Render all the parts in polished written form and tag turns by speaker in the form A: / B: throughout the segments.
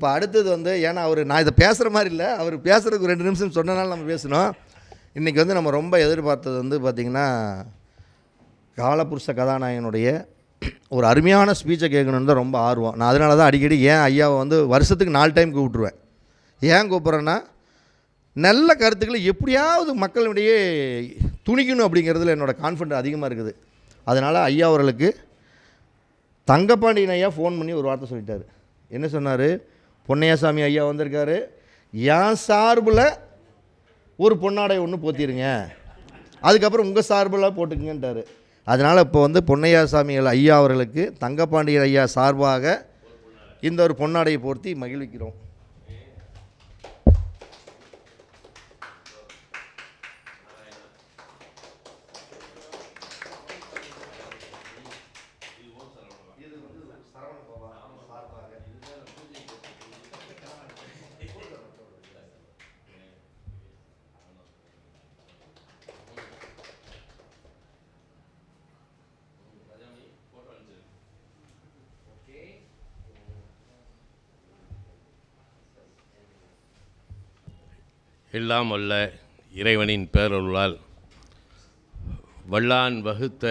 A: இப்போ அடுத்தது வந்து ஏன்னா நான் இதை பேசுகிற மாதிரி இல்லை, அவர் பேசுகிறதுக்கு 2 நிமிஷம் சொன்னனால நம்ம பேசணும். இன்றைக்கி வந்து நம்ம ரொம்ப எதிர்பார்த்தது வந்து பார்த்திங்கன்னா காலபுருஷ கதாநாயகனுடைய ஒரு அருமையான ஸ்பீச்சை கேட்கணுன்னு தான் ரொம்ப ஆர்வம். நான் அதனால தான் அடிக்கடி ஏன் ஐயாவை வந்து வருஷத்துக்கு 4 டைம் கூப்பிட்ருவேன். ஏன் கூப்பிட்றேன்னா நல்ல கருத்துக்களை எப்படியாவது மக்களிடையே துணிக்கணும் அப்படிங்கிறதுல என்னோடய கான்ஃபிடன்ட் அதிகமாக இருக்குது. அதனால் ஐயா அவர்களுக்கு தங்கப்பாண்டியன் ஐயா ஃபோன் பண்ணி ஒரு வார்த்தை சொல்லிட்டார். என்ன சொன்னார்? பொன்னையாசாமி ஐயா வந்திருக்காரு, என் சார்பில் ஒரு பொன்னாடை ஒன்று போத்திடுங்க, அதுக்கப்புறம் உங்கள் சார்பில் போட்டுக்குங்கன்ட்டார். அதனால் இப்போ வந்து பொன்னையாசாமி ஐயா அவர்களுக்கு தங்கப்பாண்டியன் ஐயா சார்பாக இந்த ஒரு பொன்னாடையை போர்த்தி மகிழ்விக்கிறோம்.
B: எல்லாம் வல்ல இறைவனின் பேரருளால் வல்லான் வகுத்த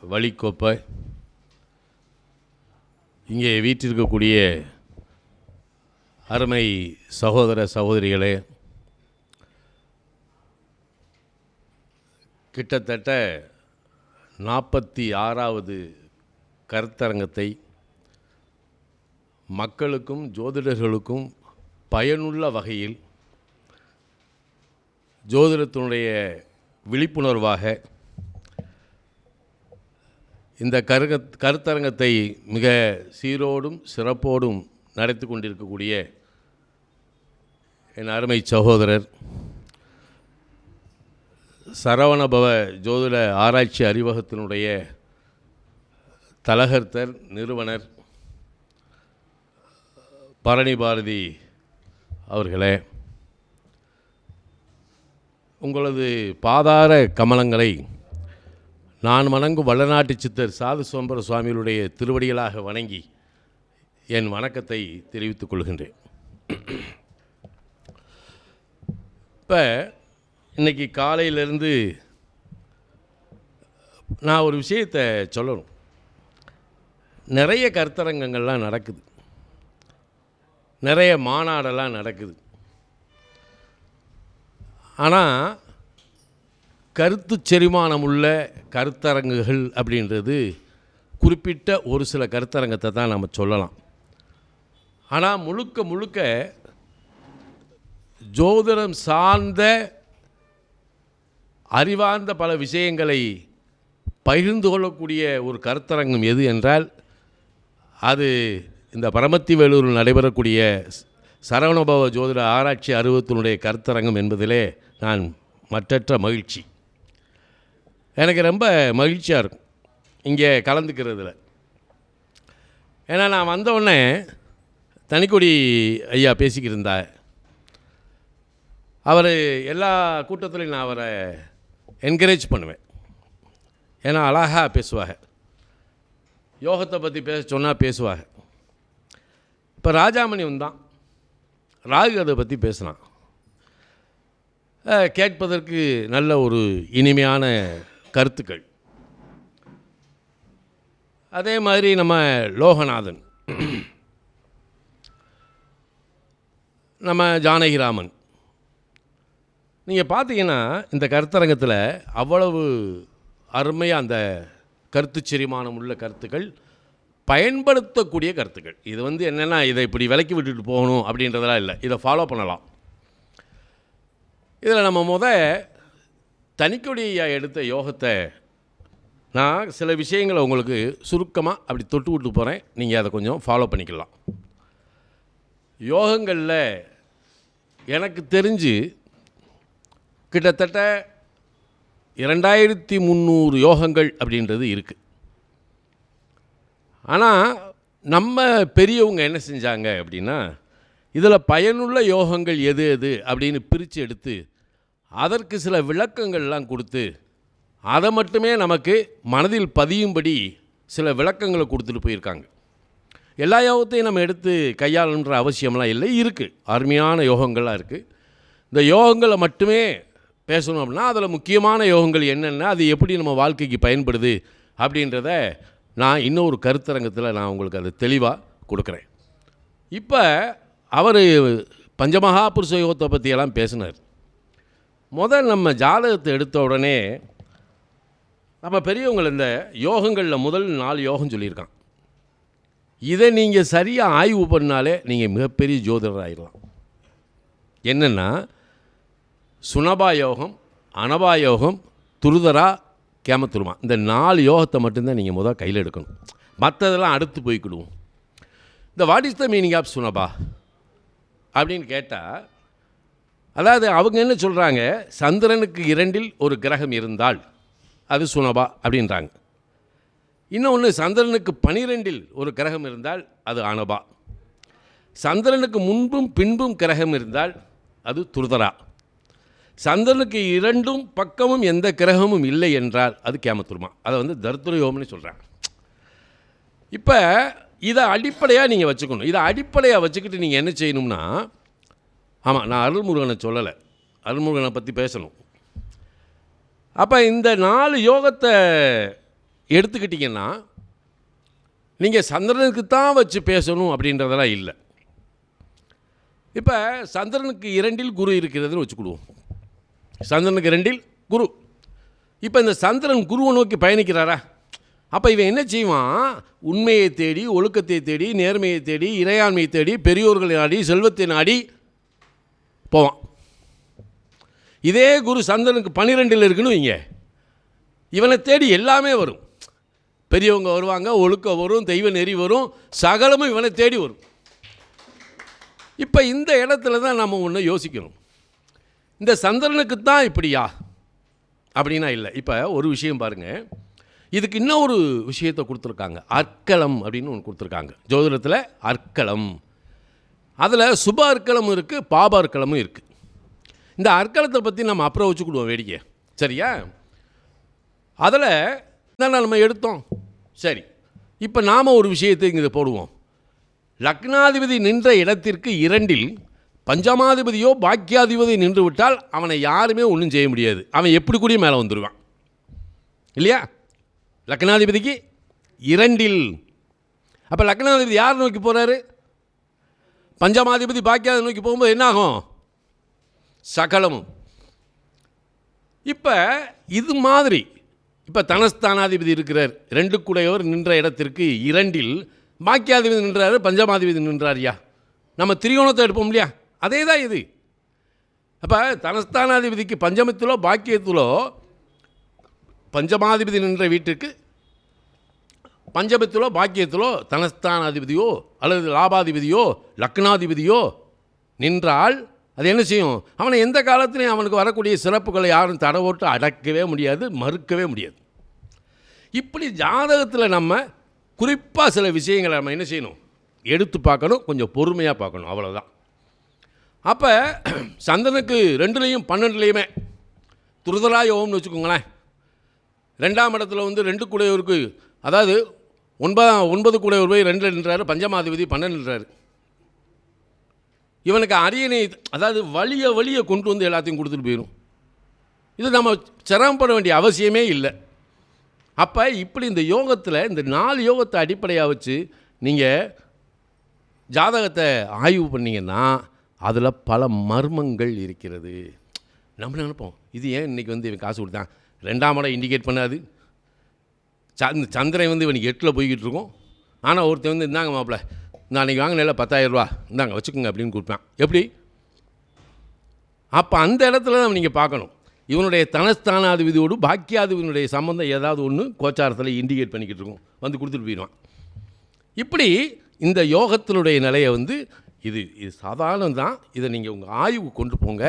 B: வழிக்கோப்ப இங்கே வீற்றிருக்கக்கூடிய அருமை சகோதர சகோதரிகளே, கிட்டத்தட்ட 46வது கருத்தரங்கத்தை மக்களுக்கும் ஜோதிடர்களுக்கும் பயனுள்ள வகையில் ஜோதிடத்தினுடைய விழிப்புணர்வாக இந்த கருத்தரங்கத்தை மிக சீரோடும் சிறப்போடும் நடத்தி கொண்டிருக்கக்கூடிய என் அருமை சகோதரர் சரவணபவ ஜோதிட ஆராய்ச்சி அறிவகத்தினுடைய தலகர்த்தர் நிறுவனர் பரணி பாரதி அவர்களே, உங்களது பாதார கமலங்களை நான் வணங்கும் வல்லநாட்டு சித்தர் சாது சோம்பர சுவாமிகளுடைய திருவடிகளாக வணங்கி என் வணக்கத்தை தெரிவித்துக் கொள்கின்றேன். இப்போ இன்றைக்கி காலையிலேருந்து நான் ஒரு விஷயத்தை சொல்லணும். நிறைய கருத்தரங்கங்கள்லாம் நடக்குது, நிறைய மாநாடெல்லாம் நடக்குது. ஆனால் கருத்து செரிமானம் உள்ள கருத்தரங்குகள் அப்படின்றது குறிப்பிட்ட ஒரு சில கருத்தரங்கத்தை தான் நம்ம சொல்லலாம். ஆனால் முழுக்க முழுக்க ஜோதிடம் சார்ந்த அறிவார்ந்த பல விஷயங்களை பகிர்ந்து கொள்ளக்கூடிய ஒரு கருத்தரங்கம் எது என்றால் அது இந்த பரமத்தி வேலூரில் நடைபெறக்கூடிய சரவணபவ ஜோதிட ஆராய்ச்சி அறிவகத்தினுடைய கருத்தரங்கம் என்பதிலே நான் மற்றற்ற மகிழ்ச்சி. எனக்கு ரொம்ப மகிழ்ச்சியாக இருக்கும் இங்கே கலந்துக்கிறதுல. ஏன்னா நான் வந்தவுடனே தனிக்கொடி ஐயா பேசிக்கிட்டு இருந்தார். அவர் எல்லா கூட்டத்திலையும் நான் அவரை என்கரேஜ் பண்ணுவேன். ஏன்னா அழகாக பேசுவாங்க, யோகத்தை பற்றி பேச சொன்னால் பேசுவாங்க. இப்போ ராஜாமணி வந்தான், ராகு அதை பற்றி பேசினான். கேட்பதற்கு நல்ல ஒரு இனிமையான கருத்துக்கள். அதே மாதிரி நம்ம லோகநாதன், நம்ம ஜானகிராமன், நீங்கள் பார்த்தீங்கன்னா இந்த கருத்தரங்கத்தில் அவ்வளவு அருமையாக அந்த கருத்து செரிமானம் உள்ள கருத்துக்கள், பயன்படுத்தக்கூடிய கருத்துக்கள். இது வந்து என்னென்னா இதை இப்படி விலக்கி விட்டுட்டு போகணும் அப்படின்றதெல்லாம் இல்லை, இதை ஃபாலோ பண்ணலாம். இதில் நம்ம தனிக்கொடி ஐயா எடுத்த யோகத்தை நான் சில விஷயங்களை உங்களுக்கு சுருக்கமாக அப்படி தொட்டு விட்டு போகிறேன், நீங்கள் அதை கொஞ்சம் ஃபாலோ பண்ணிக்கலாம். யோகங்களில் எனக்கு தெரிஞ்சு கிட்டத்தட்ட 2300 யோகங்கள் அப்படின்றது இருக்குது. ஆனால் நம்ம பெரியவங்க என்ன செஞ்சாங்க அப்படின்னா, இதில் பயனுள்ள யோகங்கள் எது எது அப்படின்னு பிரித்து எடுத்து அதற்கு சில விளக்கங்கள்லாம் கொடுத்து அதை மட்டுமே நமக்கு மனதில் பதியும்படி சில விளக்கங்களை கொடுத்துட்டு போயிருக்காங்க. எல்லா யோகத்தையும் நம்ம எடுத்து கையாளன்ற அவசியம்லாம் இல்லை, இருக்குது அருமையான யோகங்கள்லாம் இருக்குது. இந்த யோகங்களை மட்டுமே பேசணும் அப்படின்னா அதில் முக்கியமான யோகங்கள் என்னென்ன, அது எப்படி நம்ம வாழ்க்கைக்கு பயன்படுது அப்படின்றத நான் இன்னொரு கருத்தரங்கத்தில் நான் உங்களுக்கு அது தெளிவாக கொடுக்குறேன். இப்போ அவர் பஞ்சமகாபுருஷ யோகத்தை பற்றியெல்லாம் பேசினார். நம்ம ஜாதகத்தை எடுத்த உடனே நம்ம பெரியவங்கள் இந்த யோகங்களில் முதல் 4 யோகம் சொல்லியிருக்கான். இதை நீங்கள் சரியாக ஆய்வு பண்ணாலே நீங்கள் மிகப்பெரிய ஜோதிடர் ஆகிடலாம். என்னென்னா சுனபா யோகம், அனபா யோகம், துருதரா, கேமத்துருமா, இந்த 4 யோகத்தை மட்டும்தான் நீங்கள் முதல் கையில் எடுக்கணும். மற்றதெல்லாம் அடுத்து போய்க்கிடுவோம். இந்த what is the meaning of சுனபா அப்படின்னு கேட்டால், அதாவது அவங்க என்ன சொல்கிறாங்க, சந்திரனுக்கு 2இல் ஒரு கிரகம் இருந்தால் அது சுனபா அப்படின்றாங்க. இன்னொன்று சந்திரனுக்கு 12இல் ஒரு கிரகம் இருந்தால் அது அனபா. சந்திரனுக்கு முன்பும் பின்பும் கிரகம் இருந்தால் அது துருதரா. சந்திரனுக்கு 2 பக்கமும் எந்த கிரகமும் இல்லை என்றால் அது கேமத்துருமா. அதை தர்த்துர யோகம்னு சொல்கிறாங்க. இப்போ இதை அடிப்படையாக நீங்கள் வச்சுக்கணும். இதை அடிப்படையாக வச்சுக்கிட்டு நீங்கள் என்ன செய்யணும்னா, ஆமாம், நான் அருள்முருகனை சொல்லலை, அருள்முருகனை பற்றி பேசணும். அப்போ இந்த 4 யோகத்தை எடுத்துக்கிட்டிங்கன்னா நீங்கள் சந்திரனுக்கு தான் வச்சு பேசணும் அப்படின்றதெல்லாம் இல்லை. இப்போ சந்திரனுக்கு 2இல் குரு இருக்கிறதுன்னு வச்சுக்கிடுவோம். சந்திரனுக்கு 2இல் குரு. இப்போ இந்த சந்திரன் குருவை நோக்கி பயணிக்கிறாரா? அப்போ இவன் என்ன செய்வான், உண்மையை தேடி, ஒழுக்கத்தை தேடி, நேர்மையை தேடி, இறையாண்மையை தேடி, பெரியோர்களை நாடி, செல்வத்தை நாடி போவான். இதே குரு சந்திரனுக்கு 12இல் இருக்குன்னு வைங்க, இவனை தேடி எல்லாமே வரும். பெரியவங்க வருவாங்க, ஒழுக்கம் வரும், தெய்வ நெறி வரும், சகலமும் இவனை தேடி வரும். இப்போ இந்த இடத்துல தான் நம்ம ஒன்று யோசிக்கணும். இந்த சந்திரனுக்கு தான் இப்படியா அப்படின்னா இல்லை. இப்போ ஒரு விஷயம் பாருங்கள், இதுக்கு இன்னொரு விஷயத்தை கொடுத்துருக்காங்க. அர்க்கலம் அப்படின்னு ஒன்று கொடுத்துருக்காங்க ஜோதிடத்தில். அர்க்கலம், அதில் சுப அர்க்கலமும் இருக்குது, பாப அர்க்கலமும் இருக்குது. இந்த அர்க்கலத்தை பற்றி நம்ம அப்புறம் வச்சுக்கிடுவோம் வேடிக்கை, சரியா? அதில் தானே நம்ம எடுத்தோம். சரி, இப்போ நாம் ஒரு விஷயத்தை இங்கே போடுவோம். லக்னாதிபதி நின்ற இடத்திற்கு 2இல் பஞ்சமாதிபதியோ பாக்கியாதிபதி நின்று விட்டால் அவனை யாருமே ஒன்றும் செய்ய முடியாது. அவன் எப்படி கூடிய மேலே வந்துடுவான் இல்லையா? லக்னாதிபதிக்கு 2இல். அப்போ லக்னாதிபதி யார் நோக்கி போகிறாரு? பஞ்சமாதிபதி பாக்கியாதிபதி நோக்கி போகும்போது என்ன ஆகும்? சகலமும். இப்போ இது மாதிரி இப்போ தனஸ்தானாதிபதி இருக்கிறார், 2 கூடையவர் நின்ற இடத்திற்கு 2இல் பாக்கியாதிபதி நின்றாரு, பஞ்சமாதிபதி நின்றாரியா, நம்ம திரிகோணத்தை எடுப்போம் இல்லையா? அதே தான் இது. அப்போ தனஸ்தானாதிபதிக்கு பஞ்சமத்திலோ பாக்கியத்திலோ பஞ்சமாதிபதி நின்ற வீட்டுக்கு பஞ்சமத்திலோ பாக்கியத்திலோ தனஸ்தானாதிபதியோ அல்லது லாபாதிபதியோ லக்னாதிபதியோ நின்றால் அது என்ன செய்யும்? அவனை எந்த காலத்திலையும் அவனுக்கு வரக்கூடிய சிறப்புகளை யாரும் தடவோட்டு அடக்கவே முடியாது, மறுக்கவே முடியாது. இப்படி ஜாதகத்தில் நம்ம குறிப்பாக சில விஷயங்களை நம்ம என்ன செய்யணும், எடுத்து பார்க்கணும், கொஞ்சம் பொறுமையாக பார்க்கணும், அவ்வளோதான். அப்போ சந்திரனுக்கு 2லையும் 12லையுமே துருதரா யோகம்னு வச்சுக்கோங்களேன். 2ஆம் இடத்துல 2 கூடையவருக்கு, அதாவது 9 கூடையவர் போய் 2இல் நின்றாரு, பஞ்சமாதிபதி 12 நின்றாரு. இவனுக்கு அரியணை, அதாவது வழியை கொண்டு வந்து எல்லாத்தையும் கொடுத்துட்டு போயிடும். இது நம்ம சிரமப்பட வேண்டிய அவசியமே இல்லை. அப்போ இப்படி இந்த யோகத்தில் இந்த 4 யோகத்தை அடிப்படையாக வச்சு நீங்கள் ஜாதகத்தை ஆய்வு பண்ணிங்கன்னா அதில் பல மர்மங்கள் இருக்கிறது. நம்ம நினைப்போம், இது ஏன் இன்றைக்கி இவன் காசு கொடுத்தான், 2ஆம் இடம் இண்டிகேட் பண்ணாது, சந்திரன் இவனுக்கு 8இல் போய்கிட்டு இருக்கும். ஆனால் ஒருத்தன் இந்தாங்க மாப்பிள்ள, நான் அன்றைக்கி வாங்கினேன்ல 10,000 ரூபா, இந்தாங்க வச்சுக்கோங்க அப்படின்னு கொடுப்பேன். எப்படி? அப்போ அந்த இடத்துல தான் நீங்கள் பார்க்கணும், இவனுடைய தனஸ்தானாதிபதியோடு பாக்கியாதிபதியினுடைய சம்பந்தம் ஏதாவது ஒன்று கோச்சாரத்தில் இண்டிகேட் பண்ணிக்கிட்டு இருக்கும், வந்து கொடுத்துட்டு போயிடுவான். இப்படி இந்த யோகத்தினுடைய நிலையை இது சாதாரணம் தான். இதை நீங்கள் உங்கள் ஆய்வு கொண்டு போங்க.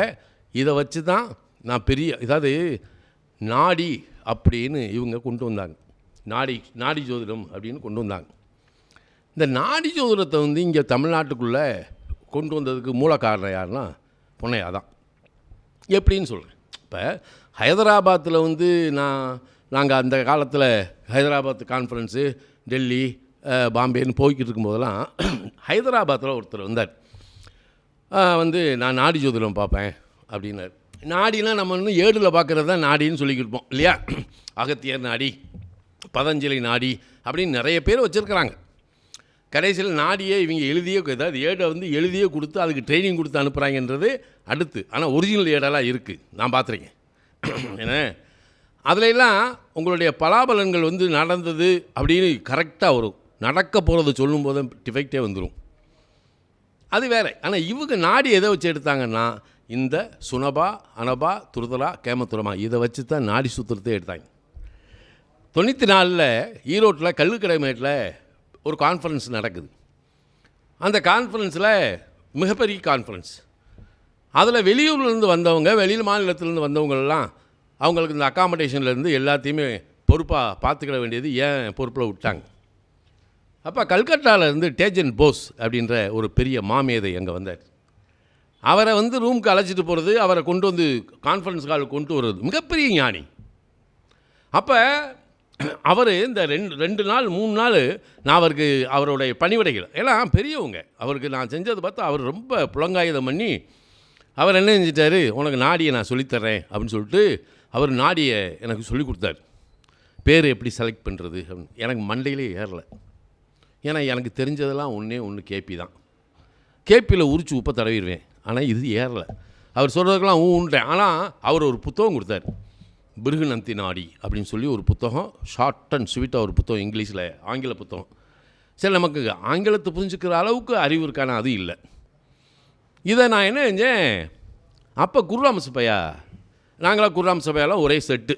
B: இதை வச்சு தான் நான் அதாவது நாடி அப்படின்னு இவங்க கொண்டு வந்தாங்க. நாடி ஜோதிடம் அப்படின்னு கொண்டு வந்தாங்க. இந்த நாடி ஜோதிடத்தை இங்கே தமிழ்நாட்டுக்குள்ளே கொண்டு வந்ததுக்கு மூல காரணம் யாருன்னா பொன்னையா தான். எப்படின்னு சொல்கிறேன். இப்போ ஹைதராபாத்தில் நாங்கள் அந்த காலத்தில் ஹைதராபாத் கான்ஃபரன்ஸு, டெல்லி, பாம்பேன்னு போய்கிட்டு இருக்கும்போதெல்லாம் ஹைதராபாத்தில் ஒருத்தர் வந்தார். வந்து நான் நாடி ஜோதிடம் பார்ப்பேன் அப்படின்னார். நாடினா நம்ம இன்னும் ஏடில் பார்க்குறது தான் நாடின்னு சொல்லிக்கிருப்போம் இல்லையா? அகத்தியர் நாடி, பதஞ்சலி நாடி அப்படின்னு நிறைய பேர் வச்சுருக்கிறாங்க. கடைசியில் நாடியே இவங்க எழுதியே, ஏதாவது ஏடை வந்து எழுதியே கொடுத்து அதுக்கு ட்ரைனிங் கொடுத்து அனுப்புகிறாங்கன்றது அடுத்து. ஆனால் ஒரிஜினல் ஏடெல்லாம் இருக்குது, நான் பார்த்துருக்கேன். ஏன்னா அதிலெல்லாம் உங்களுடைய பலாபலன்கள் வந்து நடந்தது அப்படின்னு கரெக்டாக வரும். நடக்க போகிறத சொல்லும் போது டிஃபெக்டே வந்துடும். அது வேறு. ஆனால் இவங்க நாடி எதை வச்சு எடுத்தாங்கன்னா இந்த சுனபா, அனபா, துருதலா, கேமத்துரமா இதை வச்சு தான் நாடி சுத்திரத்தை எடுத்தாங்க. 94 ஈரோட்டில் கல்லுக்கடைமேட்டில் ஒரு கான்ஃபரன்ஸ் நடக்குது. அந்த கான்ஃபரன்ஸில் மிகப்பெரிய கான்ஃபரன்ஸ். அதில் வெளியூர்லேருந்து வந்தவங்க, வெளியில் மாநிலத்திலேருந்து வந்தவங்களெல்லாம் அவங்களுக்கு இந்த அக்காமடேஷன்லேருந்து எல்லாத்தையுமே பொறுப்பாக பார்த்துக்கிட வேண்டியது ஏன் பொறுப்பில் விட்டாங்க. அப்போ கல்கட்டாவிலேருந்து டேஜன் போஸ் அப்படின்ற ஒரு பெரிய மாமேதை அங்கே வந்தார். அவரை வந்து ரூமுக்கு அழைச்சிட்டு போகிறது, அவரை கொண்டு வந்து கான்ஃபரன்ஸ் ஹாலுக்கு கொண்டு வர்றது மிகப்பெரிய ஞானி. அப்போ அவர் இந்த 2 நாள் 3 நாள் நான் அவருக்கு அவருடைய பணிவிடைகள் எல்லாம் பெரியவங்க. அவருக்கு நான் செஞ்சதை பார்த்து அவர் ரொம்ப புலங்காயுதம் பண்ணி அவர் என்ன செஞ்சிட்டாரு, உனக்கு நாடியை நான் சொல்லித்தர்றேன் அப்படின்னு சொல்லிட்டு அவர் நாடியை எனக்கு சொல்லி கொடுத்தாரு. பேர் எப்படி செலக்ட் பண்ணுறது அப்படின்னு. எனக்கு மண்டையிலே ஏறலை. ஏன்னா எனக்கு தெரிஞ்சதெல்லாம் ஒன்று கேபி தான். கேபியில் உரிச்சு உப்பை தடவிடுவேன். ஆனால் இது ஏறலை. அவர் சொல்கிறதுக்கெல்லாம் ஊன்றேன். ஆனால் அவர் ஒரு புத்தகம் கொடுத்தார், பிருகுநந்தி நாடி அப்படின்னு சொல்லி ஒரு புத்தகம். ஷார்ட் அண்ட் ஸ்வீட்டாக ஒரு புத்தகம், இங்கிலீஷில், ஆங்கில புத்தகம். சரி, நமக்கு ஆங்கிலத்தை புரிஞ்சுக்கிற அளவுக்கு அறிவு இருக்கான அது இல்லை. இதை நான் என்ன செஞ்சேன், அப்போ குருராம சுப்பையா, நாங்களாம் குருராம சுப்பையாலாம் ஒரே செட்டு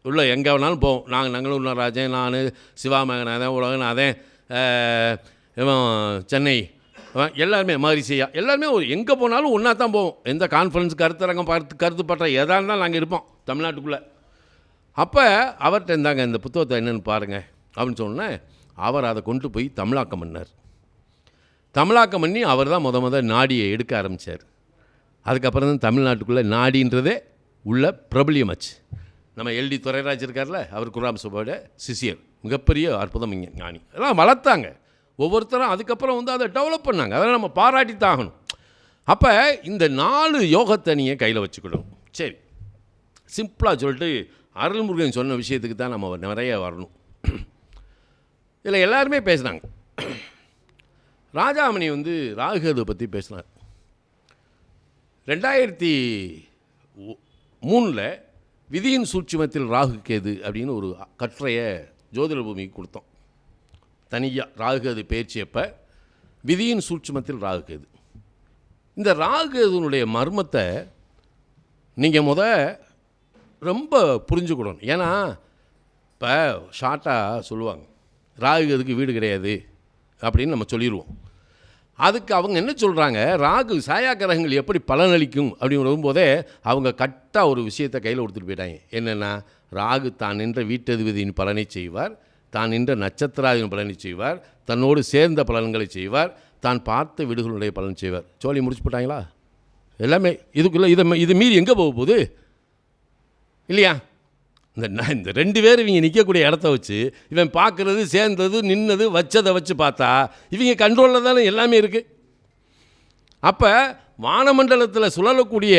B: உள்ள எங்கே வேணாலும் போவோம். நாங்களும் ராஜன், நான், சிவா மேகநாதன், உலகநாதன், இவன் சென்னை, எல்லாருமே மாரிசையா, எல்லாருமே எங்கே போனாலும் ஒன்றா தான் போவோம். எந்த கான்ஃபரன்ஸ், கருத்தரங்கம், கருத்துப்பட்ட எதாக இருந்தாலும் நாங்கள் இருப்போம் தமிழ்நாட்டுக்குள்ளே. அப்போ அவர்கிட்ட இருந்தாங்க இந்த புத்தகத்தை என்னென்னு பாருங்கள் அப்படின்னு சொன்னேன். அவர் அதை கொண்டு போய் தமிழாக்கம் பண்ணார். தமிழாக்கம் பண்ணி அவர் தான் முத நாடியை எடுக்க ஆரம்பித்தார். அதுக்கப்புறம் தான் தமிழ்நாட்டுக்குள்ளே நாடின்றதே உள்ள பிரபலியமாச்சு. நம்ம எல்டி துரைராஜ் இருக்கார்ல, அவர் குருராம சுப்பையோட சிஷியர், மிகப்பெரிய அற்புதம் ஞானி. எல்லாம் வளர்த்தாங்க ஒவ்வொருத்தரும். அதுக்கப்புறம் வந்து அதை டெவலப் பண்ணாங்க. அதெல்லாம் நம்ம பாராட்டி தாகணும். அப்போ இந்த 4 யோகத்தை நீங்கள் கையில் வச்சுக்கிடணும். சரி, சிம்பிளாக சொல்லிட்டு அருள்முருகன் சொன்ன விஷயத்துக்கு தான் நம்ம நிறைய வரணும். இதில் எல்லாருமே பேசுனாங்க. ராஜாமணி வந்து ராகுகேது பற்றி பேசினார். 2003 விதியின் சூட்சுமத்தில் ராகுகேது அப்படின்னு ஒரு கட்டுரையை ஜோதிட பூமிக்கு கொடுத்தோம். தனியாக ராகுகேது பேச்சியப்போ விதியின் சூட்சுமத்தில் ராகுகேது. இந்த ராகுகேதுனுடைய மர்மத்தை நீங்கள் ரொம்ப புரிஞ்சுக்கணும். ஏன்னா இப்போ ஷார்ட்டாக சொல்லுவாங்க, ராகுகேதுக்கு வீடு கிடையாது அப்படின்னு நம்ம சொல்லிடுவோம். அதுக்கு அவங்க என்ன சொல்கிறாங்க, ராகு சாயா கிரகங்கள் எப்படி பலனளிக்கும் அப்படின்னு வரும்போதே அவங்க கரெக்டாக ஒரு விஷயத்தை கையில் கொடுத்துட்டு போயிட்டாங்க. என்னென்னா, ராகு தான் நின்ற வீட்டதிபதியின் பலனை செய்வார், தான் நின்ற நட்சத்திராதியின் பலனை செய்வார், தன்னோடு சேர்ந்த பலன்களை செய்வார், தான் பார்த்த வீடுகளுடைய பலன் செய்வார். சோழி முடிச்சு போட்டாங்களா எல்லாமே. இதுக்குள்ளே இது மீறி எங்கே போக போகுது இல்லையா? இந்த 2 பேர் இவங்க நிற்கக்கூடிய இடத்த வச்சு இவன் பார்க்குறது, சேர்ந்தது, நின்னது, வச்சதை வச்சு பார்த்தா இவங்க கண்ட்ரோலில் தானே எல்லாமே இருக்குது. அப்போ வானமண்டலத்தில் சுழலக்கூடிய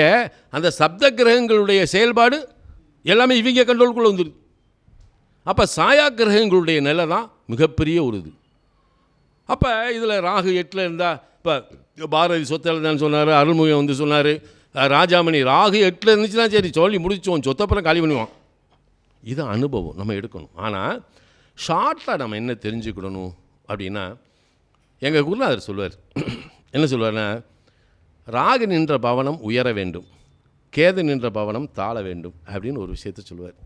B: அந்த சப்த கிரகங்களுடைய செயல்பாடு எல்லாமே இவங்க கண்ட்ரோலுக்குள்ளே வந்துடுது. அப்போ சாயா கிரகங்களுடைய நிலை தான் மிகப்பெரிய ஒரு இது. அப்போ இதில் ராகு 8 இருந்தால், இப்போ பாரதி சொத்தில் தான் சொன்னார், அருள்முகம் வந்து சொன்னார், ராஜாமணி ராகு 8 இருந்துச்சுன்னா சரி சொல்லி முடிச்சோம், சொத்தப்புறம் காலி பண்ணுவான். இது அனுபவம் நம்ம எடுக்கணும். ஆனால் ஷார்ட்டாக நம்ம என்ன தெரிஞ்சுக்கிடணும் அப்படின்னா, எங்கள் குருநாதர் சொல்லுவார், என்ன சொல்லுவார்னா, ராகு நின்ற பவனம் உயர வேண்டும், கேது நின்ற பவனம் தாழ வேண்டும் அப்படின்னு ஒரு விஷயத்த சொல்லுவார்.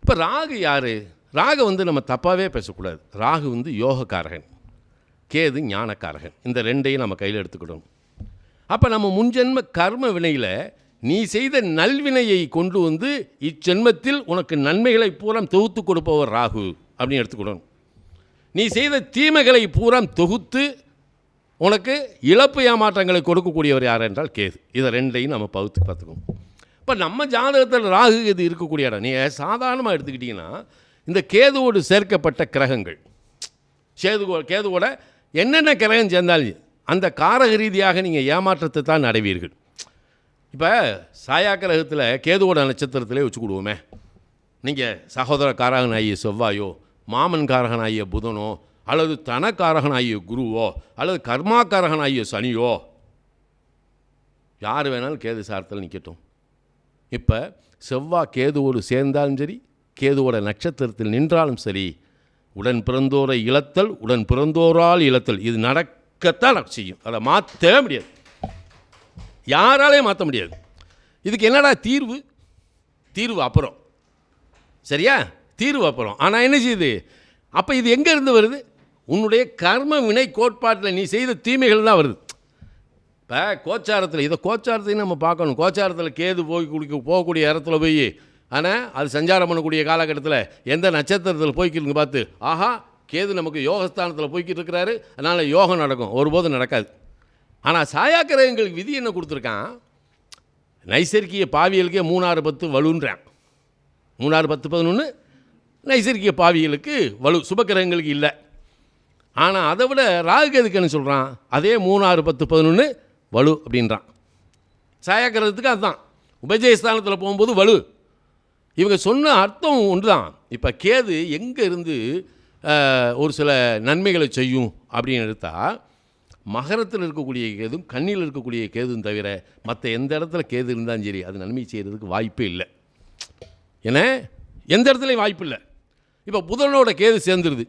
B: இப்போ ராகு யார்? ராகு வந்து நம்ம தப்பாகவே பேசக்கூடாது. ராகு வந்து யோகக்காரகன், கேது ஞானக்காரகன். இந்த 2ஐயும் நம்ம கையில் எடுத்துக்கிடணும். அப்போ நம்ம முன்ஜென்ம கர்ம வினையில் நீ செய்த நல்வினையை கொண்டு வந்து இச்சென்மத்தில் உனக்கு நன்மைகளை பூரா தொகுத்து கொடுப்பவர் ராகு அப்படின்னு எடுத்துக்கிடணும். நீ செய்த தீமைகளை பூரா தொகுத்து உனக்கு இழப்பு ஏமாற்றங்களை கொடுக்கக்கூடியவர் யார் என்றால் கேது. இதை 2ஐயும் நம்ம பகுத்து பார்த்துக்கணும். இப்போ நம்ம ஜாதகத்தில் ராகு கேது இருக்கக்கூடிய இடம் நீங்கள் சாதாரணமாக எடுத்துக்கிட்டிங்கன்னா, இந்த கேதுவோடு சேர்க்கப்பட்ட கிரகங்கள் கேதுவோட என்னென்ன கிரகம் சேர்ந்தாலும் அந்த காரக ரீதியாக நீங்கள் ஏமாற்றத்தை தான் அடைவீர்கள். இப்போ சாயா கிரகத்தில் கேதுவோட நட்சத்திரத்திலே வச்சுக்கிடுவோமே, நீங்கள் சகோதர காரகனாகிய செவ்வாயோ, மாமன் காரகனாகிய புதனோ, அல்லது தனக்காரகனாகிய குருவோ, அல்லது கர்மாக்காரகனாகிய சனியோ, யார் வேணாலும் கேது சாரத்தில் நிற்கட்டும். இப்போ செவ்வாய் கேதுவோடு சேர்ந்தாலும் சரி, கேதுவோட நட்சத்திரத்தில் நின்றாலும் சரி, உடன் பிறந்தோரை இழத்தல், உடன் பிறந்தோரால் இழத்தல், இது நடக்கத்தான் செய்யும். அதை மாற்றவே முடியாது, யாராலையும் மாற்ற முடியாது. இதுக்கு என்னடா தீர்வு? தீர்வு அப்புறம், சரியா? தீர்வு அப்புறம். ஆனால் என்ன செய்யுது? அப்போ இது எங்கே இருந்து வருது? உன்னுடைய கர்ம வினை கோட்பாட்டில் நீ செய்த தீமைகள் தான் வருது. இப்போ கோச்சாரத்தில், இதை கோச்சாரத்தையும் நம்ம பார்க்கணும். கோச்சாரத்தில் கேது போகக்கூடிய இடத்துல போய், ஆனால் அது சஞ்சாரம் பண்ணக்கூடிய காலகட்டத்தில் எந்த நட்சத்திரத்தில் போய்க்கிட்டு பார்த்து, ஆஹா கேது நமக்கு யோகஸ்தானத்தில் போய்கிட்டு இருக்கிறாரு, அதனால் யோகம் நடக்கும். ஒருபோதும் நடக்காது. ஆனால் சாயா கிரகங்களுக்கு விதி என்ன கொடுத்துருக்கான்? நைசர்கிய பாவியலுக்கே 3 6 10 வலுன்றான். 3 6 10 11 நைசர்கிய பாவியலுக்கு வலு, சுபக்கிரகங்களுக்கு இல்லை. ஆனால் அதை விட ராகுகேதுக்கு என்ன சொல்கிறான்? அதே 3 6 10 11 வலு அப்படின்றான். சாயா கிரகத்துக்கு அதுதான். உபஜயஸ்தானத்தில் போகும்போது வலு. இவங்க சொன்ன அர்த்தம் ஒன்று தான். இப்போ கேது எங்கே இருந்து ஒரு சில நன்மைகளை செய்யும் அப்படின்னு எடுத்தால், மகரத்தில் இருக்கக்கூடிய கேதும் கண்ணியில் இருக்கக்கூடிய கேதும் தவிர மற்ற எந்த இடத்துல கேது இருந்தாலும் சரி அது நன்மை செய்கிறதுக்கு வாய்ப்பே இல்லை. ஏன்னா எந்த இடத்துலையும் வாய்ப்பு இல்லை. இப்போ புதனோட கேது சேர்ந்துருது,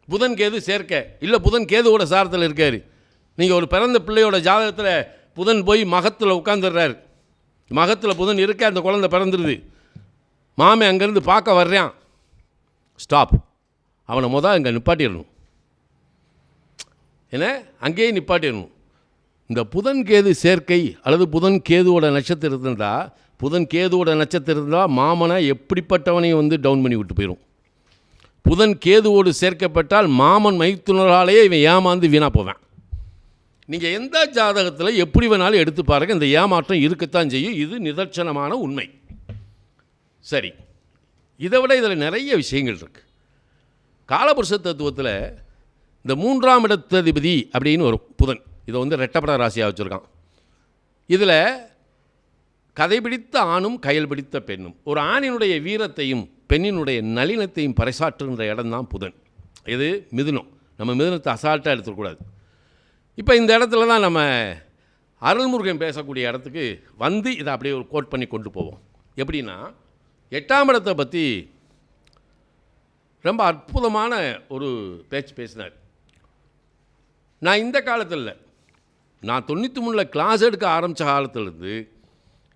B: புதன் கேது சேர்க்க இல்லை, புதன் கேதுவோட சாரத்தில் இருக்கார். நீங்கள் ஒரு பிறந்த பிள்ளையோட ஜாதகத்தில் புதன் போய் மகத்தில் உட்காந்துடுறாரு, மகத்தில் புதன் இருக்க, அந்த குழந்தை பிறந்துருது. மாமே அங்கேருந்து பார்க்க வர்றான், ஸ்டாப், அவனை அங்கே நிப்பாட்டிடணும். ஏன்னா அங்கேயே நிப்பாட்டிடணும். இந்த புதன் கேது சேர்க்கை அல்லது புதன் கேதுவோட நட்சத்திரம் இருந்தால், புதன் கேதுவோட நட்சத்திரம் இருந்தால் மாமனை எப்படிப்பட்டவனையும் டவுன் பண்ணி விட்டு போயிடும். புதன் கேதுவோடு சேர்க்கப்பட்டால் மாமன் மைத்துனராலேயே இவன் ஏமாந்து வீணாக போவேன். நீங்கள் எந்த ஜாதகத்தில் எப்படி வேணாலும் எடுத்து பாருங்கள், இந்த ஏமாற்றம் இருக்கத்தான் செய்யும். இது நிதர்சனமான உண்மை. சரி, இதை விட இதில் நிறைய விஷயங்கள் இருக்குது. காலபுருஷ தத்துவத்தில் இந்த 3ஆம் இடத்ததிபதி அப்படின்னு வரும் புதன். இதை ரெட்டப்பட ராசியாக வச்சுருக்கான். இதில் கதை பிடித்த ஆணும் கயல் பிடித்த பெண்ணும், ஒரு ஆணினுடைய வீரத்தையும் பெண்ணினுடைய நளினத்தையும் பறைசாற்றுகின்ற இடம் தான் புதன். இது மிதுனம். நம்ம மிதுனத்தை அசால்ட்டாக எடுத்துக்கூடாது. இப்போ இந்த இடத்துல தான் நம்ம அருள்முருகன் பேசக்கூடிய இடத்துக்கு இதை அப்படியே ஒரு கோட் பண்ணி கொண்டு போவோம். எப்படின்னா, 8ஆம் இடத்தை பற்றி ரொம்ப அற்புதமான ஒரு பேச்சு பேசினார். நான் இந்த காலத்தில், நான் 93 கிளாஸ் எடுக்க ஆரம்பித்த காலத்திலேருந்து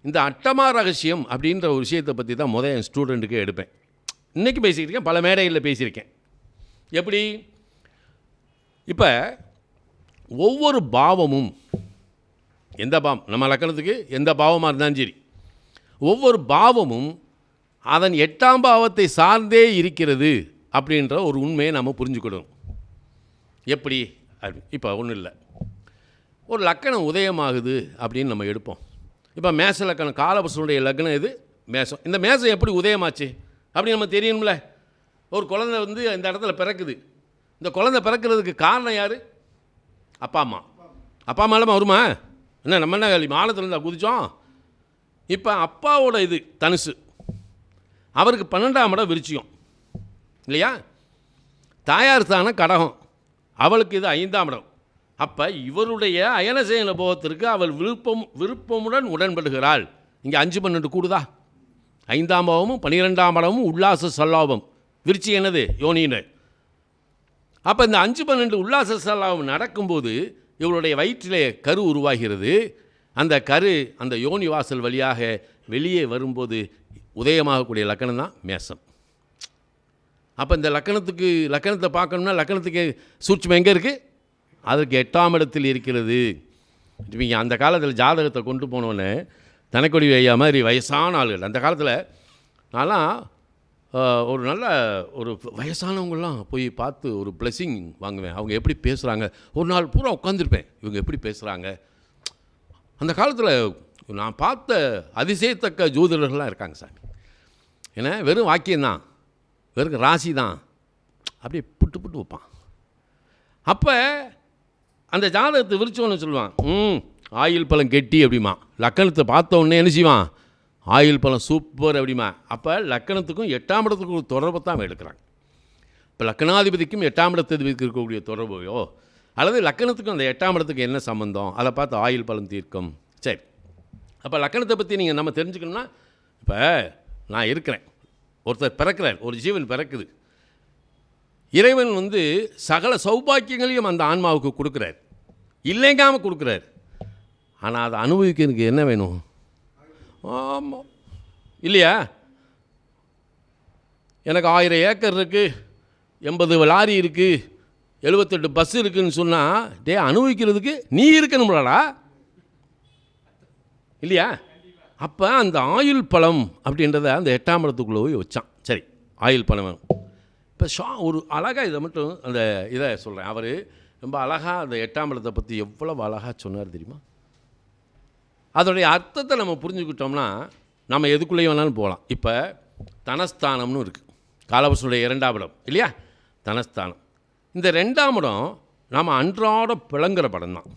B: இந்த அட்டமா ரகசியம் அப்படின்ற ஒரு விஷயத்தை பற்றி தான் என் ஸ்டூடெண்ட்டுக்கே எடுப்பேன். இன்றைக்கி பேசியிருக்கேன், பல மேடைகளில் பேசியிருக்கேன். எப்படி? இப்போ ஒவ்வொரு பாவமும், எந்த பாவம், நம்ம லக்கணத்துக்கு எந்த பாவமாக இருந்தாலும் சரி, ஒவ்வொரு பாவமும் அதன் 8ஆம் பாவத்தை சார்ந்தே இருக்கிறது அப்படின்ற ஒரு உண்மையை நம்ம புரிஞ்சுக்கிடணும். எப்படி? இப்போ ஒன்றும் இல்லை, ஒரு லக்கணம் உதயமாகுது அப்படின்னு நம்ம எடுப்போம். இப்போ மேச லக்கணம், காலபுருஷனுடைய லக்னம் இது மேசம். இந்த மேசம் எப்படி உதயமாச்சு அப்படின்னு நம்ம தெரியணும்ல. ஒரு குழந்தை இந்த இடத்துல பிறக்குது. இந்த குழந்தை பிறக்கிறதுக்கு காரணம் யார்? அப்பா அம்மா. அப்பா அம்மா இல்லாமல் வருமா? என்ன நம்ம என்ன மாலத்தில் இருந்தால் குதித்தோம்? இப்போ அப்பாவோட இது தனுசு, அவருக்கு 12ஆம் இடம் விருச்சியம் இல்லையா? தாயார் தான கடகம், அவளுக்கு இது 5ஆம் இடம். அப்போ இவருடைய அயனசேன போகத்திற்கு அவள் விருப்பமுடன் உடன்படுகிறாள். இங்கே 5 12 கூடுதா? 5ஆம் பாவமும் 12ஆம் இடமும் உல்லாச சல்லாபம். விருச்சி என்னது? யோனின்னு. அப்போ இந்த 5 12 உல்லாச சல்லாபம் நடக்கும்போது இவருடைய வயிற்றிலே கரு உருவாகிறது. அந்த கரு அந்த யோனி வாசல் வழியாக வெளியே வரும்போது உதயமாகக்கூடிய லக்கணம் தான் மேசம். அப்போ இந்த லக்கணத்தை பார்க்கணும்னா லக்கணத்துக்கு சூட்சுமம் எங்கே இருக்குது? அதற்கு 8ஆம் இடத்தில் இருக்கிறது. இவங்க அந்த காலத்தில் ஜாதகத்தை கொண்டு போனோன்னே தனக்கொடி ஐயா மாதிரி வயசான ஆளுகள், அந்த காலத்தில் நான்லாம் ஒரு நல்ல ஒரு வயசானவங்களாம் போய் பார்த்து ஒரு பிளெஸிங் வாங்குவேன். அவங்க எப்படி பேசுகிறாங்க, ஒரு நாள் பூரா உட்காந்துருப்பேன், இவங்க எப்படி பேசுகிறாங்க. அந்த காலத்தில் நான் பார்த்த அதிசயத்தக்க ஜோதிடர்கள்லாம் இருக்காங்க சாமி. ஏன்னா வெறும் வாக்கியம்தான், வெறும் ராசி தான், அப்படியே புட்டு வைப்பான். அப்போ அந்த ஜாதகத்தை விரிச்சோன்னு சொல்லுவான், ஆயில் பழம் கெட்டி அப்படிமா. லக்கணத்தை பார்த்த உடனே என்ன செய்வான், ஆயில் பழம் சூப்பர் அப்படிமா. அப்போ லக்கணத்துக்கும் 8ஆம் இடத்துக்கும் ஒரு தொடர்பை தான் எடுக்கிறாங்க. இப்போ லக்கணாதிபதிக்கும் 8ஆம் இடத்ததிபதிக்கு இருக்கக்கூடிய தொடர்பையோ அல்லது லக்கணத்துக்கும் அந்த 8ஆம் இடத்துக்கு என்ன சம்மந்தம், அதை பார்த்து ஆயில் பழம் தீர்க்கும். சரி, அப்போ லக்கணத்தை பற்றி நீங்கள் நம்ம தெரிஞ்சுக்கணும்னா, இப்போ நான் இருக்கிறேன், ஒருத்தர் பிறக்கிறார், ஒரு ஜீவன் பிறக்குது. இறைவன் வந்து சகல சௌபாக்கியங்களையும் அந்த ஆன்மாவுக்கு கொடுக்குறார், இல்லைங்காமல் கொடுக்குறார். ஆனால் அதை அனுபவிக்கிறதுக்கு என்ன வேணும்? ஆமாம் இல்லையா? எனக்கு 1000 ஏக்கர் இருக்குது, 80 லாரி இருக்குது, 78 பஸ் இருக்குதுன்னு சொன்னால் அனுபவிக்கிறதுக்கு நீ இருக்கணும்லடா, இல்லையா? அப்போ அந்த ஆயுள் பழம் அப்படின்றத அந்த 8ஆம் இடத்துக்குள்ளே போய் வச்சான். சரி, ஆயுள் பழம் வேணும். இப்போ ஒரு அழகாக இதை மட்டும் அந்த இதை சொல்கிறேன். அவர் ரொம்ப அழகாக அந்த 8ஆம் இடத்தை பற்றி எவ்வளவு அழகாக சொன்னார் தெரியுமா? அதோடைய அர்த்தத்தை நம்ம புரிஞ்சுக்கிட்டோம்னா நம்ம எதுக்குள்ளேயே வேணாலும் போகலாம். இப்போ தனஸ்தானம்னு இருக்குது, காலபுருஷனுடைய 2ஆம் இடம் இல்லையா? தனஸ்தானம். இந்த 2ஆம் இடம் நாம் அன்றாட பிளங்குற படம் தான்.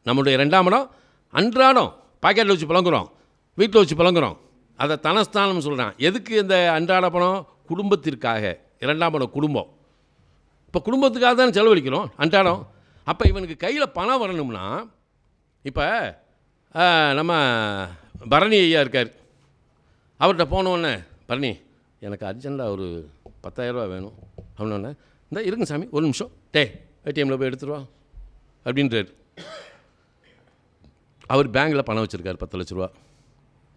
B: நம்முடைய 2ஆம் இடம் அன்றாடம் பாக்கெட்டில் வச்சு பிளங்குறோம், வீட்டில் வச்சு பிளங்குறோம். அதை தனஸ்தானம்னு சொல்கிறான். எதுக்கு இந்த அன்றாட பணம்? குடும்பத்திற்காக. 2ஆம் இடம் குடும்பம். இப்போ குடும்பத்துக்காக தான் செலவழிக்கிறோம் அன்றாடம். அப்போ இவனுக்கு கையில் பணம் வரணும்னா, இப்போ நம்ம பரணி ஐயா இருக்கார், அவர்கிட்ட போனோடனே, பரணி எனக்கு அர்ஜென்ட்டாக ஒரு 10,000 ரூபா வேணும் அப்படின்னோடனே, இந்த இருங்க சாமி ஒரு நிமிஷம், ஏடிஎம்மில் போய் எடுத்துருவா அப்படின்றார். அவர் பேங்கில் பணம் வச்சுருக்கார் 10 லட்ச ரூபா.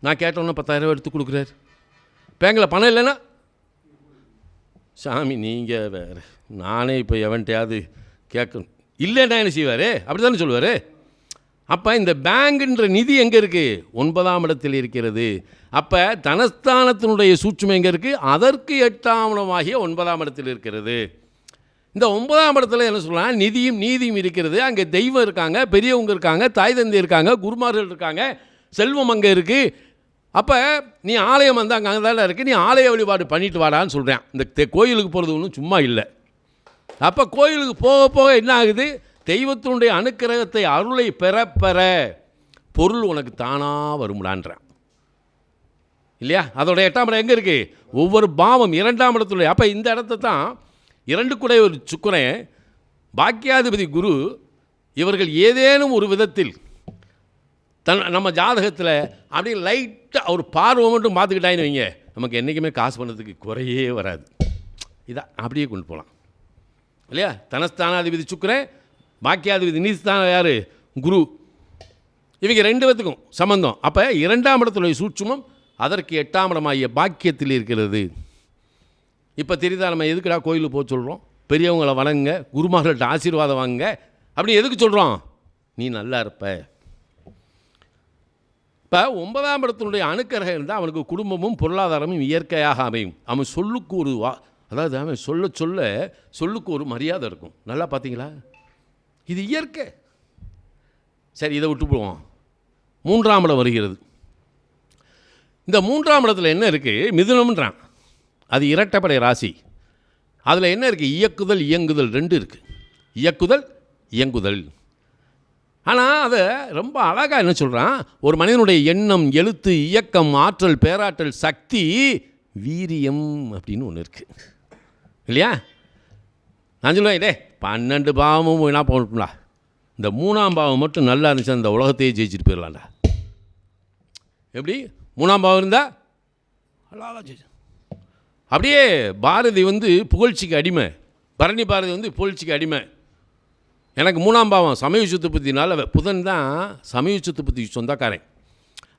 B: நான் கேட்டோன்னே 10,000 ரூபா எடுத்து கொடுக்குறாரு. பேங்கில் பணம் இல்லைன்னா, சாமி நீங்கள் வேறு, நானே இப்போ எவன்ட்டையாவது கேட்கணும், இல்லைன்னா என்ன செய்வார்? அப்படி தானே சொல்லுவார். அப்போ இந்த பேங்குன்ற நிதி எங்கே இருக்குது? 9ஆம் இடத்தில் இருக்கிறது. அப்போ தனஸ்தானத்தினுடைய சூட்சுமம் எங்கே இருக்குது? அதற்கு 8ஆம் இடமாகிய 9ஆம் இடத்தில் இருக்கிறது. இந்த 9ஆம் இடத்துல என்ன சொல்லலாம்? நிதியும் நீதியும் இருக்கிறது. அங்கே தெய்வம் இருக்காங்க, பெரியவங்க இருக்காங்க, தாய் தந்தை இருக்காங்க, குருமார்கள் இருக்காங்க, செல்வம் அங்கே இருக்குது. அப்போ நீ ஆலயம் வந்து அங்கே தானே இருக்குது, நீ ஆலய வழிபாடு பண்ணிட்டு வாடான்னு சொல்கிறேன். இந்த கோயிலுக்கு போகிறது ஒன்றும் சும்மா இல்லை. அப்போ கோயிலுக்கு போக போக என்ன ஆகுது? தெய்வத்தினுடைய அனுக்கிரகத்தை அருளை பெற பெற பொருள் உனக்கு தானாக வரும்டான்றான் இல்லையா? அதோட 8ஆம் இடம் எங்கே இருக்குது? ஒவ்வொரு பாவம் 2ஆம் இடத்துல. அப்போ இந்த இடத்த தான் 2 கூட ஒரு சுக்கிரன், பாக்கியாதிபதி குரு, இவர்கள் ஏதேனும் ஒரு விதத்தில் நம்ம ஜாதகத்தில் அப்படியே லைட்டாக ஒரு பார்வை மட்டும் பார்த்துக்கிட்டாயின்னு வைங்க, நமக்கு என்றைக்குமே காசு பண்ணுறதுக்கு குறையே வராது. இதான் அப்படியே கொண்டு போகலாம் இல்லையா? தனஸ்தானாதிபதி சுக்கிரன், பாக்கியாதிபதி நீதிஸ்தானம் யார்? குரு. இவங்க 2 பேத்துக்கும் சம்பந்தம். அப்போ 2ஆம் இடத்துடைய சூட்சுமம் அதற்கு 8ஆம் இடமாகிய பாக்கியத்தில் இருக்கிறது. இப்போ தெரியுதா நம்ம எதுக்குடா கோயிலுக்கு போக சொல்கிறோம்? பெரியவங்களை வணங்குங்க, குருமார்கள்ட்ட ஆசீர்வாதம் வாங்குங்க அப்படின்னு எதுக்கு சொல்கிறோம்? நீ நல்லா இருப்ப. இப்போ 9ஆம் இடத்தினுடைய அணுக்கரகம் இருந்தால் அவனுக்கு குடும்பமும் பொருளாதாரமும் இயற்கையாக அமையும். அவன் சொல்லுக்கு ஒரு அதாவது அவன் சொல்லுக்கு ஒரு மரியாதை இருக்கும். நல்லா பார்த்தீங்களா? இது இயற்கை. சரி, இதை விட்டு போவோம். 3ஆம் இடம் வருகிறது. இந்த 3ஆம் இடத்துல என்ன இருக்குது? மிதுனம்ன்றான். அது இரட்டைப்படை ராசி. அதில் என்ன இருக்குது? இயக்குதல் இயங்குதல் 2 இருக்குது. இயக்குதல் இயங்குதல். ஆனால் அதை ரொம்ப அழகாக என்ன சொல்கிறான்? ஒரு மனிதனுடைய எண்ணம், எழுத்து, இயக்கம், ஆற்றல், பேராற்றல், சக்தி, வீரியம் அப்படின்னு ஒன்று இருக்குது இல்லையா? நான் சொல்லுவேன், 12 பாவமும் என்ன போகணும்டா, இந்த 3ஆம் பாவம் மட்டும் நல்லா இருந்துச்சு, அந்த உலகத்தையே ஜெயிச்சுட்டு போயிடலாம்டா. எப்படி? 3ஆம் பாவம் இருந்தால் அழகாக ஜெயிச்சு. அப்படியே பாரதி வந்து புகழ்ச்சிக்கு அடிமை, பரணி பாரதி வந்து புகழ்ச்சிக்கு அடிமை. எனக்கு 3ஆம் பாவம் சமய சுத்துப்பத்தினால புதன் தான் சமய சுத்துப்பத்தி சொந்தக்காரன்.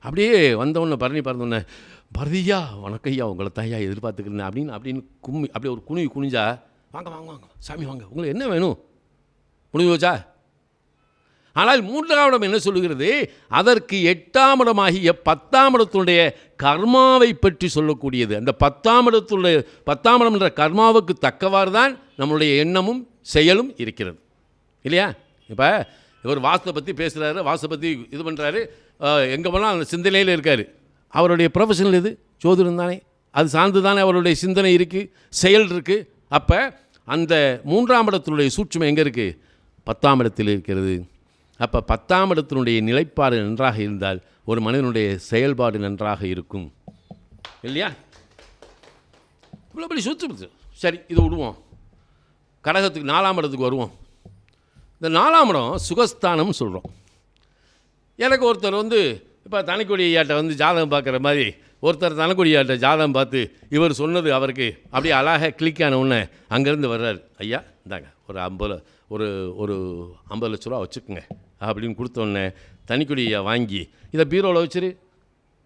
B: அப்படியே வந்தவொடனே பரணி பார்த்தோன்னே, பரதியா வணக்கையா, உங்களை தாயா எதிர்பார்த்துக்கிறேன் அப்படின்னு அப்படியே ஒரு குனிஞ்சா, வாங்க வாங்க வாங்க சாமி வாங்க, உங்களுக்கு என்ன வேணும் முடிஞ்சு வச்சா. ஆனால் 3ஆம் இடம் என்ன சொல்லுகிறது? அதற்கு 8ஆம் இடமாகிய 10ஆம் இடத்துடைய கர்மாவை பற்றி சொல்லக்கூடியது. அந்த 10ஆம் இடம் என்ற கர்மாவுக்கு தக்கவாறு தான் நம்மளுடைய எண்ணமும் செயலும் இருக்கிறது இல்லையா? இப்போ இவர் வாஸ்தை பற்றி பேசுகிறாரு, வாஸ்தை பற்றி இது பண்ணுறாரு, எங்கே போனால் அந்த சிந்தனையில் இருக்கார். அவருடைய ப்ரொஃபஷனல் இது ஜோதிடம் தானே, அது சார்ந்து தானே அவருடைய சிந்தனை இருக்குது, செயல் இருக்குது. அப்போ அந்த 3ஆம் இடத்தினுடைய சூட்சுமம் எங்கே இருக்குது? 10ஆம் இடத்தில் இருக்கிறது. அப்போ 10ஆம் இடத்தினுடைய நிலைப்பாடு நன்றாக இருந்தால் ஒரு மனிதனுடைய செயல்பாடு நன்றாக இருக்கும் இல்லையா? இவ்வளோ படி சுற்று. சரி, இதை விடுவோம். கடகத்துக்கு 4ஆம் இடத்துக்கு வருவோம். இந்த 4ஆம் இடம் சுகஸ்தானம்னு சொல்கிறோம். எனக்கு ஒருத்தர் இப்போ தனக்குடி ஐயாட்ட ஜாதகம் பார்க்குற மாதிரி ஒருத்தர் தனக்குடி ஐயாட்ட ஜாதகம் பார்த்து இவர் சொன்னது அவருக்கு அப்படியே அழகாக கிளிக் ஆன உடனே அங்கேருந்து வர்றாரு. ஐயா இந்தாங்க ஒரு 50 லட்ச ரூபா வச்சுக்கோங்க அப்படின்னு கொடுத்தோடனே தனிக்குடி ஐயா வாங்கி இதை பீரோவில் வச்சுரு,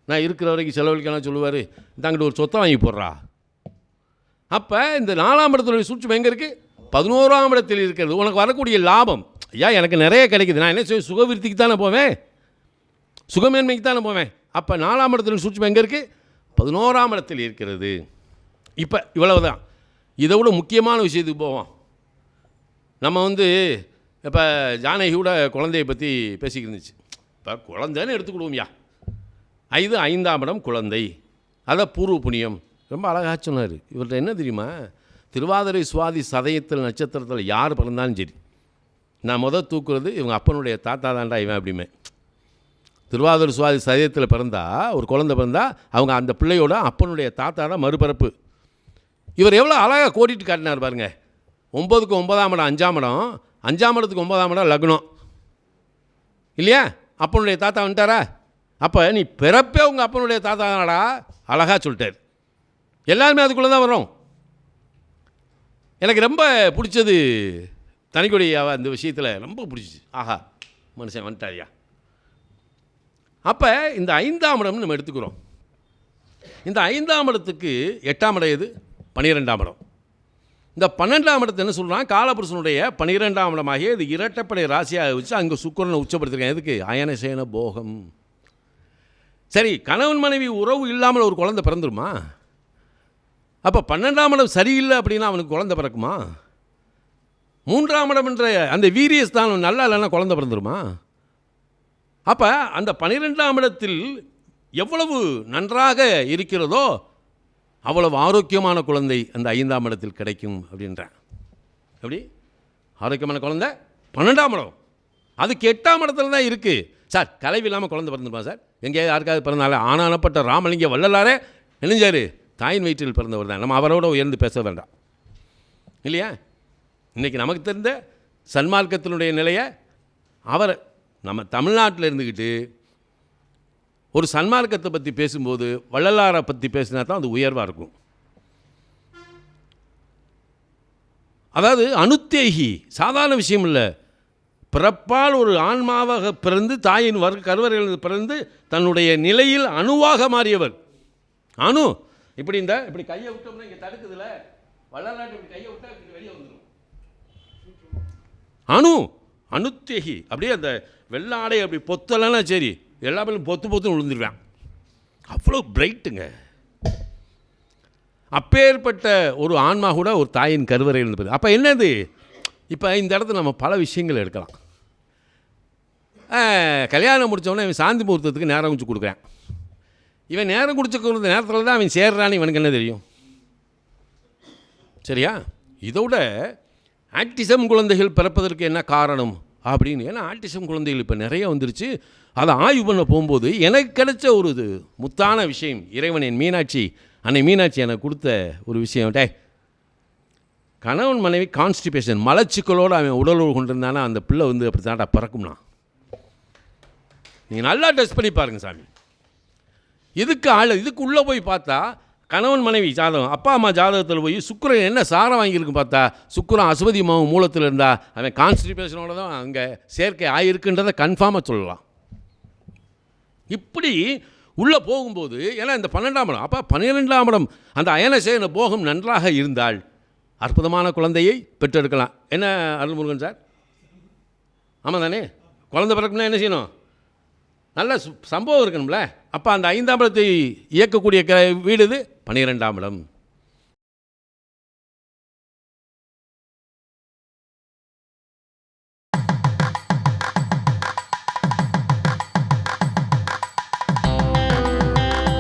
B: நான் இருக்கிற வரைக்கும் செலவழிக்கலாம் சொல்லுவார். இந்தாங்கிட்ட ஒரு சொத்தை வாங்கி போடுறா. அப்போ இந்த 4ஆம் இடத்துடைய சூட்சுமம் எங்கே இருக்குது? 11ஆம் இடத்தில் இருக்கிறது. உனக்கு வரக்கூடிய லாபம், ஐயா எனக்கு நிறைய கிடைக்குது, நான் என்ன செய்வேன்? சுகவிருத்திக்கு தானே போவேன், சுகமேன்மைக்கு தானே போவேன். அப்போ 4ஆம் இடத்துல சூட்சுமம் எங்கே இருக்குது? 11ஆம் இடத்தில் இருக்கிறது. இப்போ இவ்வளவு தான். இதை விட முக்கியமான விஷயத்துக்கு போவோம். நம்ம இப்போ ஜானகியோட குழந்தையை பற்றி பேசிக்கிட்டு இருந்துச்சு. இப்போ குழந்தைன்னு எடுத்துக்கிடுவோம்யா. 5ஆம் இடம் குழந்தை, அதை பூர்வ புண்ணியம். ரொம்ப அழகாக சொன்னார். இவர்கிட்ட என்ன தெரியுமா? திருவாதிரை சுவாதி சதயத்தில் நட்சத்திரத்தில் யார் பிறந்தாலும் சரி, நான் தூக்குறது இவங்க அப்பனுடைய தாத்தா தாண்டா இவன் அப்படிமே. திருவாதிரை சுவாதி சதயத்தில் பிறந்தா ஒரு குழந்தை பிறந்தா அவங்க அந்த பிள்ளையோட அப்பனுடைய தாத்தா தான் மறுபிறப்பு. இவர் எவ்வளோ அழகாக கோடிட்டு காட்டினார் பாருங்க. 9க்கு 9ஆம் இடம் 5ஆம் இடம், 5ஆம் இடத்துக்கு 9ஆம் இடம் லக்னம் இல்லையா? அப்பனுடைய தாத்தா வந்துட்டாரா? அப்போ நீ பிறப்பே உங்கள் அப்பனுடைய தாத்தா தானடா. அழகாக சொல்லிட்டார். எல்லாருமே அதுக்குள்ளே தான் வரும். எனக்கு ரொம்ப பிடிச்சது தனிக்குடி அந்த விஷயத்தில் ரொம்ப பிடிச்சிச்சு. ஆஹா, மனுஷன் வந்துட்டாரியா. அப்போ இந்த 5ஆம் இடம்னு நம்ம எடுத்துக்கிறோம். இந்த 5ஆம் இடத்துக்கு 8ஆம் இடம் எது? 12ஆம் இடம். இந்த 12ஆம் இடத்தை என்ன சொல்கிறான்? காலபுருஷனுடைய 12ஆம் இடமாகிய இது இரட்டைப்படை ராசியாக வச்சு அங்கே சுக்கிரனை உச்சப்படுத்திருக்கேன். எதுக்கு? அயனசேன போகம். சரி, கணவன் மனைவி உறவு இல்லாமல் ஒரு குழந்தை பிறந்துருமா? அப்போ 12ஆம் இடம் சரியில்லை அப்படின்னா அவனுக்கு குழந்தை பிறக்குமா? 3ஆம் இடம் என்ற அந்த வீரியஸ்தானம் நல்லா இல்லைன்னா குழந்தை பிறந்துருமா? அப்போ அந்த 12ஆம் இடத்தில் எவ்வளவு நன்றாக இருக்கிறதோ அவ்வளவு ஆரோக்கியமான குழந்தை அந்த 5ஆம் இடத்தில் கிடைக்கும் அப்படின்றேன். எப்படி ஆரோக்கியமான குழந்தை? 12ஆம் இடம். அதுக்கு 8ஆம் இடத்துல தான் இருக்குது. சார், கலைவு இல்லாமல் குழந்தை பிறந்துருமா சார்? எங்கேயாவது யாருக்காவது பிறந்தாலே ஆனானப்பட்ட ராமலிங்க வள்ளலாரே நெஞ்சார் தாயின் வயிற்றில் பிறந்தவர் தான். நம்ம அவரோட உயர்ந்து பேச வேண்டாம் இல்லையா? இன்றைக்கி நமக்கு தெரிந்த சன்மார்க்கத்தினுடைய நிலையை அவர் நம்ம தமிழ்நாட்டில் இருந்துக்கிட்டு ஒரு சன்மார்க்கத்தை பற்றி பேசும்போது வள்ளலாரை பற்றி பேசினா தான் அது உயர்வாக இருக்கும். அதாவது அனுத்தேகி சாதாரண விஷயம் இல்லை. பிறப்பால் ஒரு ஆன்மாவாக பிறந்து தாயின் கருவறையில் பிறந்து தன்னுடைய நிலையில் அணுவாக மாறியவர். அணு இப்படி கையை விட்டோம்னா இங்கே தடுக்குதுல, வள்ளலாட்டு இப்படி கையை விட்டா இப்படி வெளியே வந்துடும். அணுத்தேகி அப்படியே அந்த வெள்ளாடை அப்படி பொத்தலைன்னா சரி, எல்லா பேரும் பொத்து விழுந்துருவேன். அவ்வளோ பிரைட்டுங்க. அப்பேற்பட்ட ஒரு ஆன்மா கூட ஒரு தாயின் கருவறையில் இருந்தது. அப்போ என்னது? இப்போ இந்த இடத்துல நம்ம பல விஷயங்கள் எடுக்கலாம். கல்யாணம் முடித்தவொடனே இவன் சாந்தி முகூர்த்தத்துக்கு நேரம் குடிச்சு கொடுக்குறேன். இவன் நேரம் குடிச்சு கொடுத்த நேரத்தில் தான் அவன் சேர்றான்னு இவனுக்கு என்ன தெரியும்? சரியா? இதோட ஆட்டிசம் குழந்தைகள் பிறப்பதற்கு என்ன காரணம் அப்படின்னு, ஏன்னா ஆட்டிசம் குழந்தைகள் இப்போ நிறைய வந்துருச்சு. அதை ஆய்வு பண்ண போகும்போது எனக்கு கிடைச்ச ஒரு முத்தான விஷயம், இறைவனின் மீனாட்சி அன்னை மீனாட்சி எனக்கு கொடுத்த ஒரு விஷயம். கணவன் மனைவி கான்ஸ்டிபேஷன் மலச்சிக்கலோடு அவன் உடலுறவு கொண்டிருந்தானா அந்த பிள்ளை அப்படி தாண்டா பிறக்கும்னா. நீங்கள் நல்லா டெஸ்ட் பண்ணி பாருங்கள் சாமி. இதுக்கு உள்ளே போய் பார்த்தா கணவன் மனைவி ஜாதகம், அப்பா அம்மா ஜாதகத்தில் போய் சுக்கிரன் என்ன சாரம் வாங்கியிருக்கு பார்த்தா சுக்கிரன் அசுபதி மாவும் மூலத்தில் இருந்தால் அவன் கான்ஸ்டிபேஷனோட தான் அங்கே சேர்க்கை ஆகிருக்குன்றதை கன்ஃபார்மாக சொல்லலாம். இப்படி உள்ளே போகும்போது ஏன்னா இந்த 12ஆம் இடம், அப்போ 12ஆம் இடம் அந்த அயனசேன போகம் நன்றாக இருந்தால் அற்புதமான குழந்தையை பெற்றெடுக்கலாம். என்ன அருள்முருகன் சார்? ஆமாம் தானே? குழந்தை பிறக்குன்னா என்ன செய்யணும்? நல்ல சம்பவம் இருக்கணும்ல. அப்போ அந்த 5ஆம் இடத்தை இயக்கக்கூடிய வீடு இது 12ஆம் இடம்.